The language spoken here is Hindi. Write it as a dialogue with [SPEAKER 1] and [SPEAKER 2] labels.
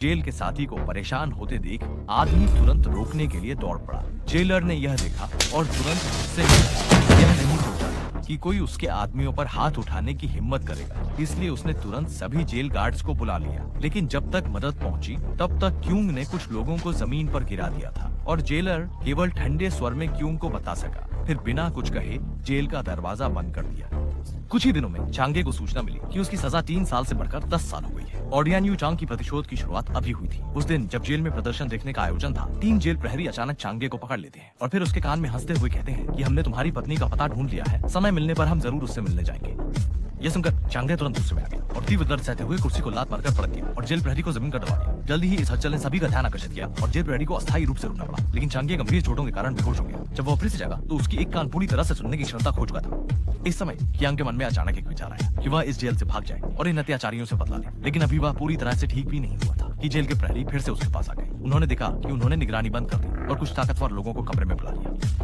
[SPEAKER 1] जेल के साथी को परेशान होते देख आदमी तुरंत रोकने के लिए दौड़ पड़ा। जेलर ने यह देखा और तुरंत उससे यह नहीं सोचा कि कोई उसके आदमियों पर हाथ उठाने की हिम्मत करेगा, इसलिए उसने तुरंत सभी जेल गार्ड्स को बुला लिया। लेकिन जब तक मदद पहुंची तब तक क्यूंग ने कुछ लोगों को जमीन पर गिरा दिया था और जेलर केवल ठंडे स्वर में क्यूंग को बता सका। फिर बिना कुछ कहे जेल का दरवाजा बंद कर दिया। कुछ ही दिनों में चांगे को सूचना मिली कि उसकी सजा 3 साल से बढ़कर 10 साल हो गई है। ओडियान यू चांग की प्रतिशोध की शुरुआत अभी हुई थी। उस दिन जब जेल में प्रदर्शन देखने का आयोजन था, 3 जेल प्रहरी अचानक चांगे को पकड़ लेते हैं और फिर उसके कान में हंसते हुए कहते हैं कि हमने तुम्हारी पत्नी का पता ढूंढ लिया है, समय मिलने पर हम जरूर उससे मिलने जाएंगे। यह सुनकर चांगे तुरंत गुस्से में आ गया और तीव्र दर्द सहते हुए कुर्सी को लात मारकर पलट दिया और जेल प्रहरी को जमीन पर दबा दिया। जल्दी ही इस हलचल ने सभी का ध्यान आकर्षित किया और जेल प्रहरी को अस्थायी रूप से रुकना पड़ा। लेकिन चांगे गंभीर चोटों के कारण बेहोश हो गया। जब वो फिर से जागा तो उसकी एक कान पूरी तरह से सुनने की क्षमता खो चुका था। इस समय कियांग के मन में अचानक एक विचार आया कि वह इस जेल से भाग जाए और इन अत्याचारियों से बदला ले। लेकिन अभी वह पूरी तरह से ठीक भी नहीं हुआ था कि जेल के प्रहरी फिर से उसके पास आ गए। उन्होंने देखा कि उन्होंने निगरानी बंद कर दी और कुछ ताकतवर लोगों को कमरे में बुला लिया।